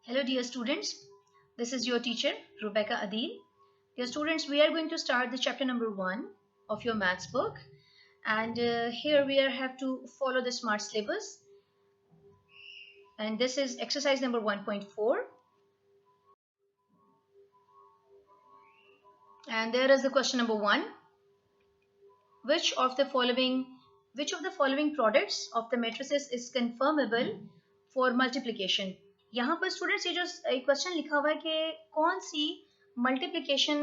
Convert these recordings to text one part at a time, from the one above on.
Hello dear students, this is your teacher Rebecca Adil. Dear students, we are going to start the chapter number 1 of your maths book, and here we have to follow the smart syllabus, and this is exercise number 1.4, and there is the question number 1. Which of the following products of the matrices is confirmable for multiplication? यहाँ पर students ये जो question लिखा हुआ है कि कौन सी multiplication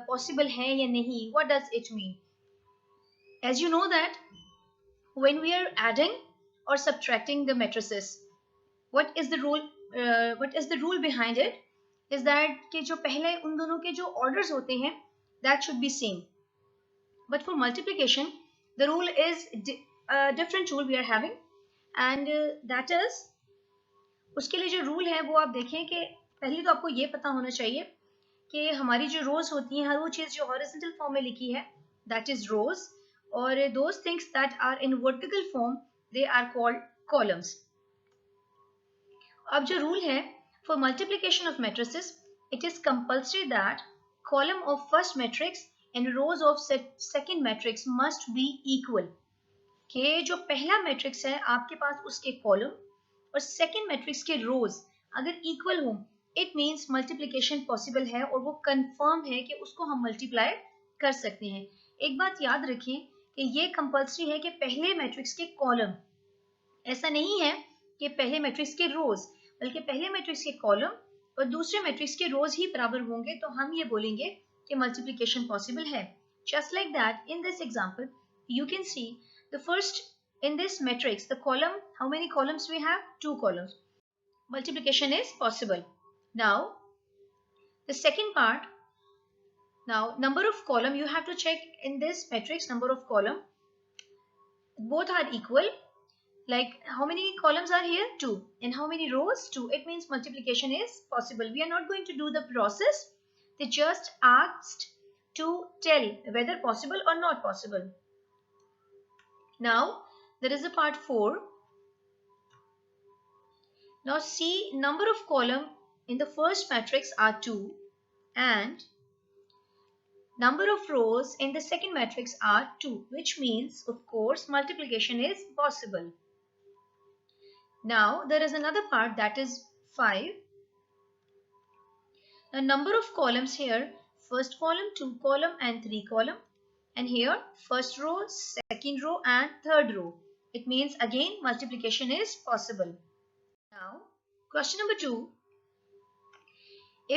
possible है या नहीं, what does it mean? As you know that when we are adding or subtracting the matrices, what is the rule behind it is that कि जो पहले उन दोनों के जो orders होते हैं that should be same, but for multiplication the rule is a different rule we are having, and that is उसके लिए जो रूल है वो आप देखें कि पहले तो आपको ये पता होना चाहिए कि हमारी जो रोज होती हैं हर वो चीज़ जो हॉरिजॉन्टल फॉर्म में लिखी है दैट इज रोज, और those things that are in vertical form they are called columns. अब जो रूल है for multiplication of matrices, it is compulsory that column of first matrix and rows of second matrix must be equal. कि जो पहला matrix है आपके पास उसके column और सेकंड मैट्रिक्स के रोज अगर इक्वल हो, इट मींस मल्टीप्लिकेशन पॉसिबल है और वो कंफर्म है कि उसको हम मल्टीप्लाई कर सकते हैं. एक बात याद रखें कि ये कंपल्सरी है कि पहले मैट्रिक्स के कॉलम, ऐसा नहीं है कि पहले मैट्रिक्स के रोज, बल्कि पहले मैट्रिक्स के कॉलम और दूसरे मैट्रिक्स के रोज ही बराबर होंगे तो हम ये बोलेंगे कि मल्टीप्लिकेशन पॉसिबल है. Just like that in this example you can see the first in this matrix the column, how many columns we have? 2 columns. Multiplication is possible. Now the second part, now number of column you have to check in this matrix, number of column both are equal, like how many columns are here? 2. And how many rows? 2. It means multiplication is possible. We are not going to do the process, they just asked to tell whether possible or not possible. Now there is a part 4. Now see, number of column in the first matrix are 2 and number of rows in the second matrix are 2, which means of course multiplication is possible. Now there is another part that is 5. The number of columns here, first column, 2 column and 3 column, and here first row, second row and third row. It means again multiplication is possible. Now question number 2.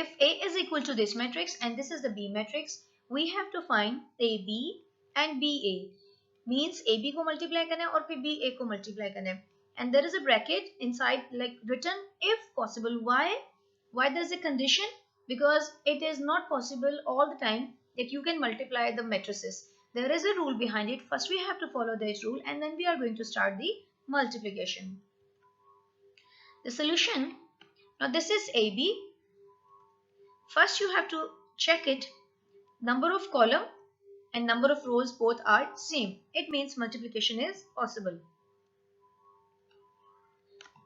If A is equal to this matrix and this is the B matrix, we have to find AB and BA. Means AB को multiply करना है और फिर BA को multiply करना है. And there is a bracket inside like written if possible. Why there is a condition? Because it is not possible all the time that you can multiply the matrices. There is a rule behind it. First we have to follow this rule and then we are going to start the multiplication. The solution, now this is AB. First you have to check it, number of column and number of rows both are same. It means multiplication is possible.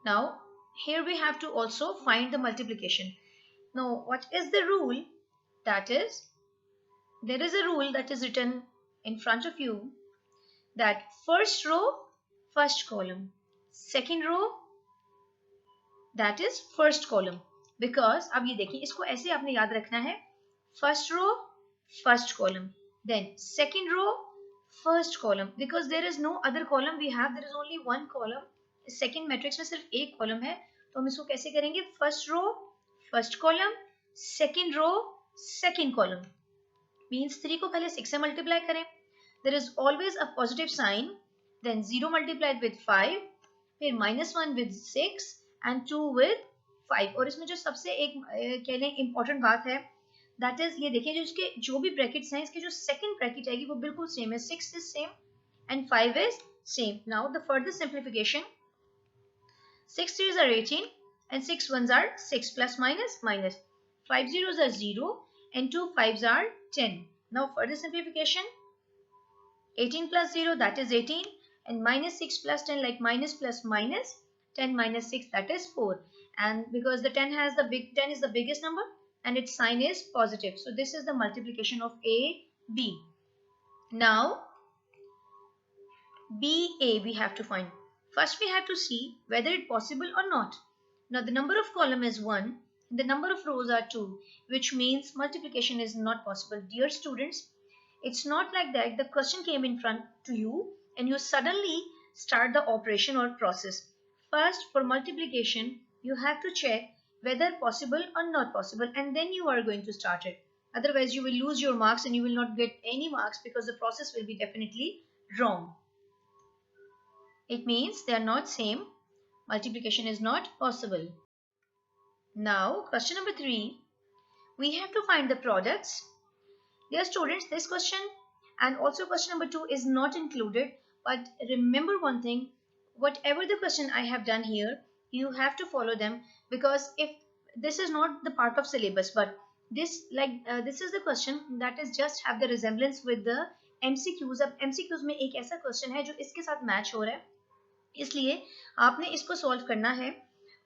Now here we have to also find the multiplication. Now what is the rule? That is, there is a rule that is written in front of you that first row first column, second row that is first column. Because अब ये देखिए, इसको ऐसे आपने याद रखना है, first row first column, then second row first column, because there is no other column we have, there is only one column. second matrix में सिर्फ एक column है तो हम इसको कैसे करेंगे? first row first column, second row second column. means 3 को पहले 6 से multiply करें, there is always a positive sign, then 0 multiplied with 5, फिर -1 with 6 and 2 with 5. और इसमें जो सबसे एक कह लें इम्पोर्टेंट बात है दैट इज, ये देखिए जो इसके जो भी ब्रैकेट्स हैं, इसके जो सेकंड ब्रैकेट आएगी वो बिल्कुल सेम है. 6 is same and 5 is same. Now the further simplification, 6 3s are 18 and 6 1s are 6 plus minus minus, 5 zeros are 0 and 2 5s are 10. Now further simplification, 18 plus 0 that is 18 and minus 6 plus 10 like minus plus minus, 10 minus 6 that is 4, and because the 10 is the biggest number and its sign is positive. So this is the multiplication of AB. Now BA we have to find. First we have to see whether it's possible or not. Now the number of column is 1, the number of rows are 2, which means multiplication is not possible. Dear students, it's not like that the question came in front to you and you suddenly start the operation or process. First, for multiplication, you have to check whether possible or not possible, and then you are going to start it. Otherwise, you will lose your marks and you will not get any marks because the process will be definitely wrong. It means they are not same. Multiplication is not possible. Now, question number 3, we have to find the products. Dear students, this question and also question number 2 is not included, but remember one thing, whatever the question I have done here, you have to follow them, because if this is not the part of syllabus, but this is the question that is just have the resemblance with the MCQs. अब MCQs में एक ऐसा question है जो इसके साथ match हो रहा है, इसलिए आपने इसको सॉल्व करना है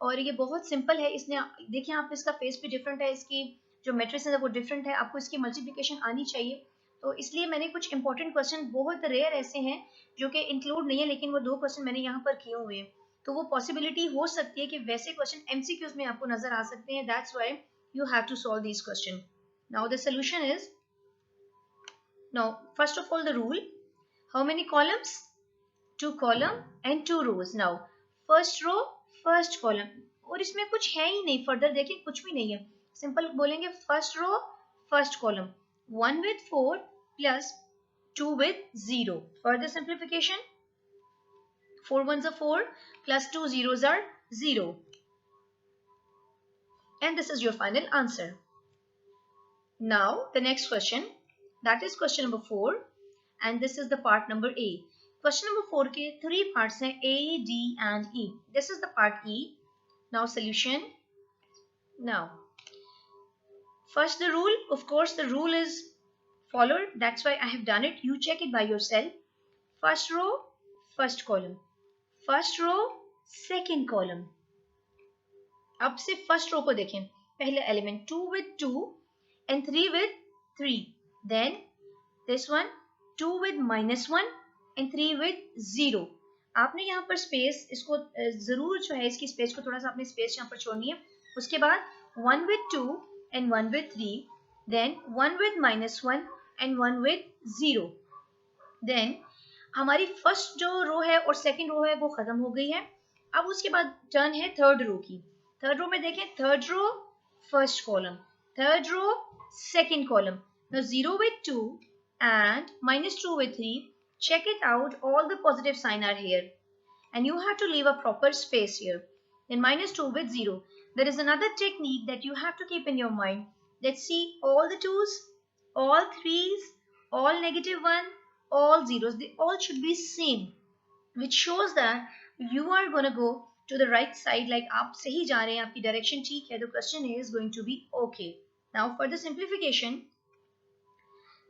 और ये बहुत सिंपल है. इसने देखिए आप इसका फेस भी डिफरेंट है, इसकी जो मैट्रिसेस है वो डिफरेंट है, आपको इसकी मल्टीप्लिकेशन आनी चाहिए. तो इसलिए मैंने कुछ इंपॉर्टेंट क्वेश्चन, बहुत रेयर ऐसे हैं जो कि इंक्लूड नहीं है, लेकिन वो 2 क्वेश्चन मैंने यहाँ पर किए हुए हैं. तो वो पॉसिबिलिटी हो सकती है कि वैसे क्वेश्चन एमसीक्यूज में आपको नजर आ सकते हैं. That's why you have to solve this question. Now the solution is, now first of all the rule, how many columns? 2 column and 2 rows. Now first row first column, और इसमें कुछ है ही नहीं, फर्दर देखिए कुछ भी नहीं है, सिंपल बोलेंगे first row first column, 1 with 4 plus 2 with 0. Further simplification, 4 ones are 4 plus 2 zeros are 0, and this is your final answer. Now the next question, that is question number 4, and this is the part number A. Question number 4 के 3 parts हैं, A, D and E. This is the part E. Now solution. Now first the rule, of course the rule is followed, that's why I have done it. You check it by yourself. First row first column, first row second column. अब से first row को देखें, पहले element 2 with 2 and 3 with 3. Then this one 2 with -1 and 3 with 0. आपने यहाँ पर space, इसको जरूर जो है इसकी स्पेस को थोड़ा सा आपने स्पेस यहाँ पर छोड़नी है. उसके बाद 1 with 2 and 1 with 3, then 1 with -1 and 1 with 0. then हमारी फर्स्ट जो रो है और सेकंड रो है वो खत्म हो गई है. अब उसके बाद टर्न है थर्ड रो की. थर्ड रो में देखें, third row first column, third row second column. now 0 with 2 and -2 with 3, check it out, all the positive sign are here and you have to leave a proper space here. Then -2 with 0. There is another technique that you have to keep in your mind. Let's see, all the 2's, all 3's, all -1, all 0's, they all should be same, which shows that you are going to go to the right side, like आप सही जा रहे हैं, आपकी direction ठीक है, the question is going to be okay. Now for the simplification,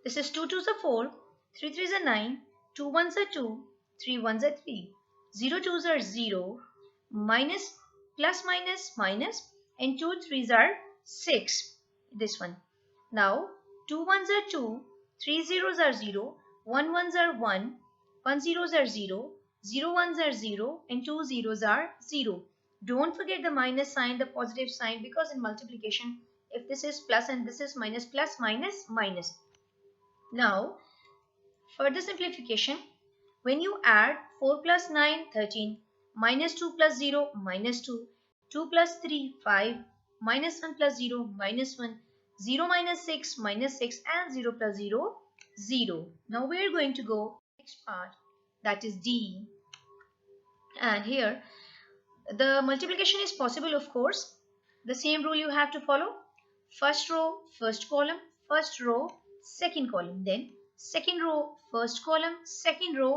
this is 2 2's are 4, 3 3's are 9, 2 1's are 2, 3 1's are 3, 0 2's are 0, minus plus minus minus, and 2 3's are 6. This one. Now 2 1's are 2, 3 0's are 0, 1 1's are 1, 1 0's are 0, 0 1's are 0, and 2 0's are 0. Don't forget the minus sign, the positive sign, because in multiplication, if this is plus and this is minus, plus minus minus. Now further simplification, when you add 4 plus 9, 13, -2 plus 0, -2, 2 plus 3, 5, -1 plus 0, -1, 0 minus 6, -6, and 0 plus 0, 0. Now we are going to go next part, that is D. And here the multiplication is possible, of course. The same rule you have to follow. First row, first column, first row, second column, then second row, first column, second row,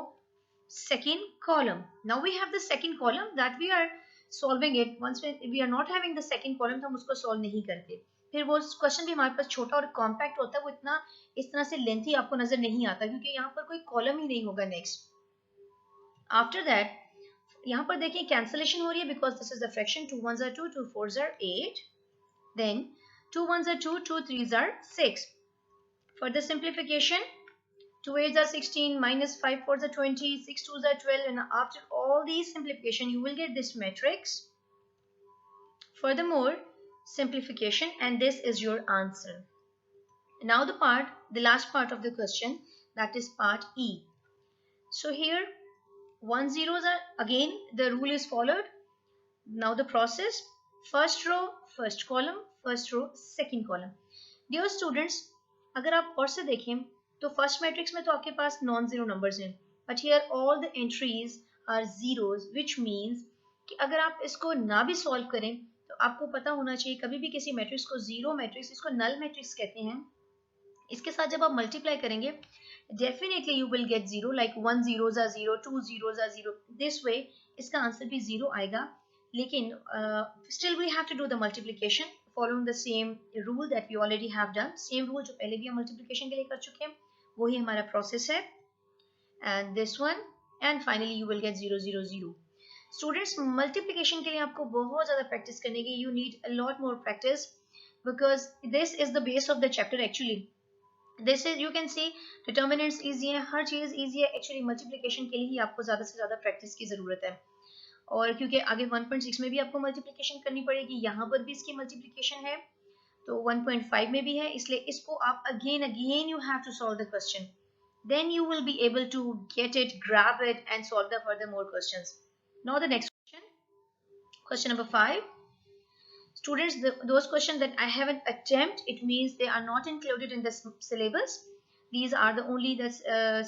second column. Now we have the second column that we are solving it. Once we are not having the second column, तो हम उसको solve नहीं करते. फिर वो question भी हमारे पास छोटा और कॉम्पैक्ट होता है, वो इतना इस तरह से लेंथी आपको नजर नहीं आता, क्योंकि यहाँ पर कोई कॉलम ही नहीं होगा नेक्स्ट. आफ्टर दैट यहाँ पर देखिए कैंसलेशन हो रही है because this is the fraction. 2 1s are 2, 2 4s are 8. Then 2 1s are 2, 2 3s are 6. For the simplification, 2 8s are 16, minus 5 4s are 20, 6 2s are 12, and after all these simplification, you will get this matrix. Furthermore, simplification, and this is your answer. Now the last part of the question, that is part E. So here 1 zeros are again the rule is followed. Now the process, first row first column, first row second column. Dear students, अगर आप और से देखें तो first matrix में तो आपके पास नॉन जीरो नंबर्स हैं, but here all the entries are zeros, which means कि अगर आप इसको ना भी सॉल्व करें तो आपको पता होना चाहिए कभी भी किसी मैट्रिक्स को जीरो मैट्रिक्स, इसको नल मैट्रिक्स कहते हैं, इसके साथ जब आप मल्टीप्लाई करेंगे definitely you will get zero. Like 1 zeros are 0, 2 zeros are 0. This way इसका आंसर भी जीरो आएगा. लेकिन still we have to do the multiplication following the same rule that we already have done. Same rule जो पहले भी हम multiplication के लिए कर चुके हैं वही हमारा प्रोसेस है. And this one, and finally you will gate 0 0 0. Students, multiplication के लिए आपको बहुत ज्यादा प्रैक्टिस करने की, you need a lot more practice because this is the base of the chapter. Actually this is, you can see determinants easy है, हर चीज easy है. एक्चुअली मल्टीप्लिकेशन के लिए ही आपको ज्यादा से ज्यादा प्रैक्टिस की जरूरत है. और क्योंकि आगे 1.6 में भी आपको मल्टीप्लिकेशन करनी पड़ेगी, यहाँ पर भी इसकी मल्टीप्लिकेशन है, तो 1.5 में भी है, इसलिए इसको आप again you have to solve the question. Then you will be able to get it, grab it, and solve the further more questions. Now the next question, question number 5. Students, those questions that I haven't attempted, it means they are not included in the syllabus. These are the only the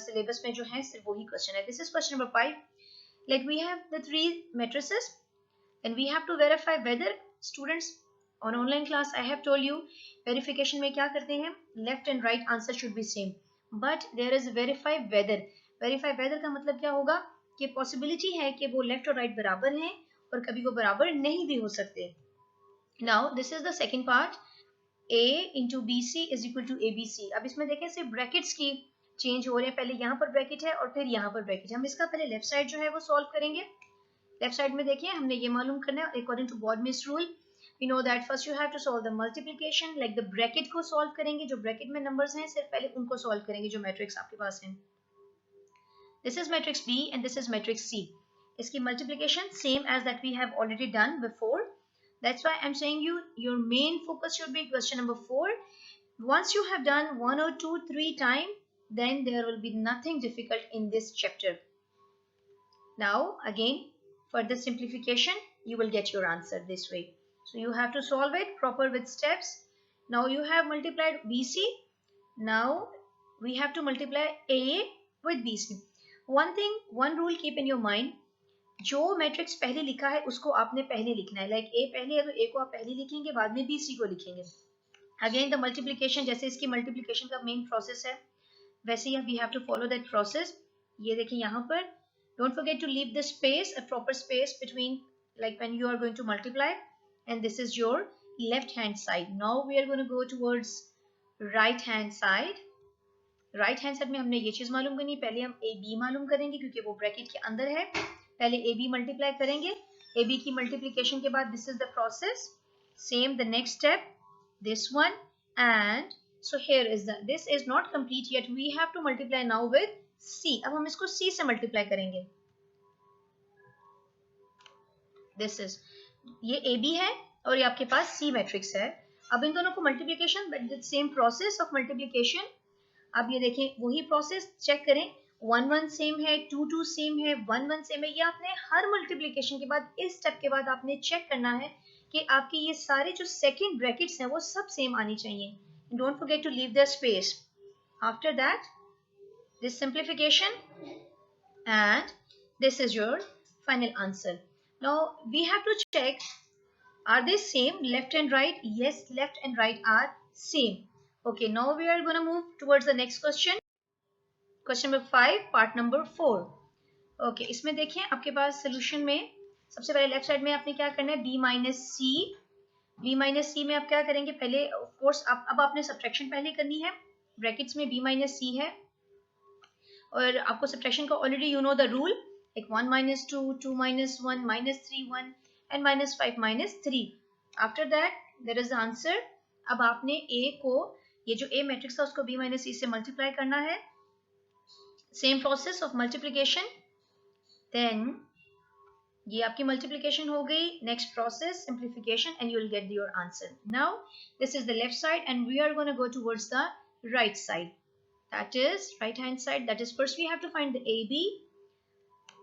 syllabus में जो है सिर्फ वही question है. This is question number 5. Like we have the 3 matrices and we have to verify whether, students, on online class I have told you verification में क्या करते हैं, left and right answer should be same. But there is verify whether. Verify whether का मतलब क्या होगा कि possibility है कि वो लेफ्ट और राइट बराबर हैं और कभी वो बराबर नहीं भी हो सकते. Now this is the second part, a into b c is equal to a b c. अब इसमें देखें सिर्फ ब्रैकेट्स की चेंज हो रहे हैं, पहले यहाँ पर ब्रैकेट है और फिर यहाँ पर ब्रैकेट है. हम इसका पहले लेफ्ट साइड जो है वो सॉल्व करेंगे. लेफ्ट साइड में देखिए हमने ये मालूम करना है according to BODMAS rule. We know that first you have to solve the multiplication, like the bracket को solve करेंगे, जो bracket में numbers हैं सिर्फ पहले उनको solve करेंगे जो matrix आपके पास है. This is matrix B and this is matrix C. इसकी multiplication same as that we have already done before. That's why I'm saying you your main focus should be question number 4. Once you have done 1 or 2 3 times, then there will be nothing difficult in this chapter. Now again for the simplification you will get your answer this way. So you have to solve it proper with steps. Now you have multiplied BC. Now we have to multiply A with BC. One thing, one rule keep in your mind. जो matrix पहले लिखा है उसको आपने पहले लिखना है. Like A पहले है तो A को आप पहले लिखेंगे, बाद में BC को लिखेंगे. अगेन द मल्टीप्लिकेशन, जैसे इसकी मल्टीप्लिकेशन का मेन प्रोसेस है वैसे ही we have to follow that process. ये देखिए यहाँ पर don't forget to leave the space, a proper space between, like when you are going to multiply. And this is your left hand side. Now we are going to go towards right hand side. Right hand side में हमने ये चीज मालूम करनी, पहले हम AB मालूम करेंगे क्योंकि वो ब्रैकेट के अंदर है. पहले AB मल्टीप्लाई करेंगे, AB की मल्टीप्लिकेशन के बाद this is the process. Same the next step, this one, and so here is the, this is not complete yet. We have to multiply now with C. अब हम इसको C से multiply करेंगे. This is, ये AB है और ये आपके पास C मैट्रिक्स है. अब इन दोनों को multiplication, but the same process of multiplication. अब ये देखें वही प्रोसेस चेक करें, 1 1 सेम है, 2 2 सेम है, 1 1 सेम है. ये आपने हर मल्टीप्लिकेशन के बाद, इस स्टेप के बाद आपने चेक करना है कि आपके ये सारे जो सेकंड ब्रैकेट्स हैं वो सब सेम आनी चाहिए. Don't forget to leave the space. After that this simplification and this is your final answer. Now we have to check, are they same left and right? Yes, left and right are same. Okay, now we are going to move towards the next question. Question number 5, part number 4. Okay, इसमें देखिए आपके पास solution में सबसे पहले left side में आपने क्या करना है, b minus c. b minus c में आप क्या करेंगे, पहले of course अब आपने subtraction पहले करनी है. ब्रैकेट्स में b minus c है और आपको subtraction का already you know the rule. like 1 minus 2, 2 minus 1, minus 3 1 and minus 5 minus 3. After that there is the answer. अब आपने a को, ये जो a मैट्रिक्स था उसको b minus c से मल्टीप्लाई करना है. Same process of multiplication. Then ये आपकी मल्टीप्लिकेशन हो गई. Next process simplification and you will get your answer. Now this is the left side and we are gonna go towards the right side. That is right hand side. That is, first we have to find the AB.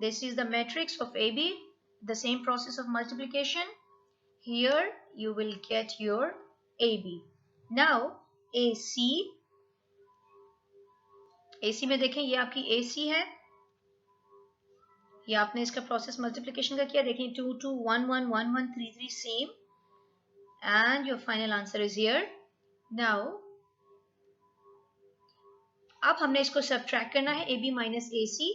This is the matrix of AB. The same process of multiplication. Here you will get your AB. Now AC. AC में देखें ये आपकी AC है. ये आपने इसका process multiplication का किया. देखें 2 2 1 1 1 1 3 3 same. And your final answer is here. Now अब हमने इसको सबट्रैक्ट करना है. AB minus AC.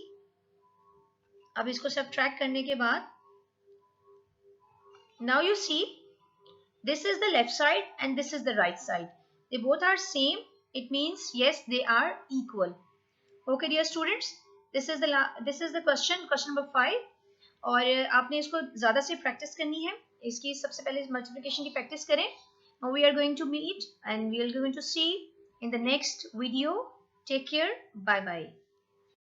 अब इसको सबट्रैक्ट करने के बाद now you see this is the left side and this is the right side. They both are same. It means yes, they are equal. Okay dear students, this is the question number 5. और आपने इसको ज़्यादा से practice करनी है. इसकी सबसे पहले मल्टीप्लिकेशन की प्रैक्टिस करें. Now we are going to meet and we are going to see in the next video. Take care. Bye bye.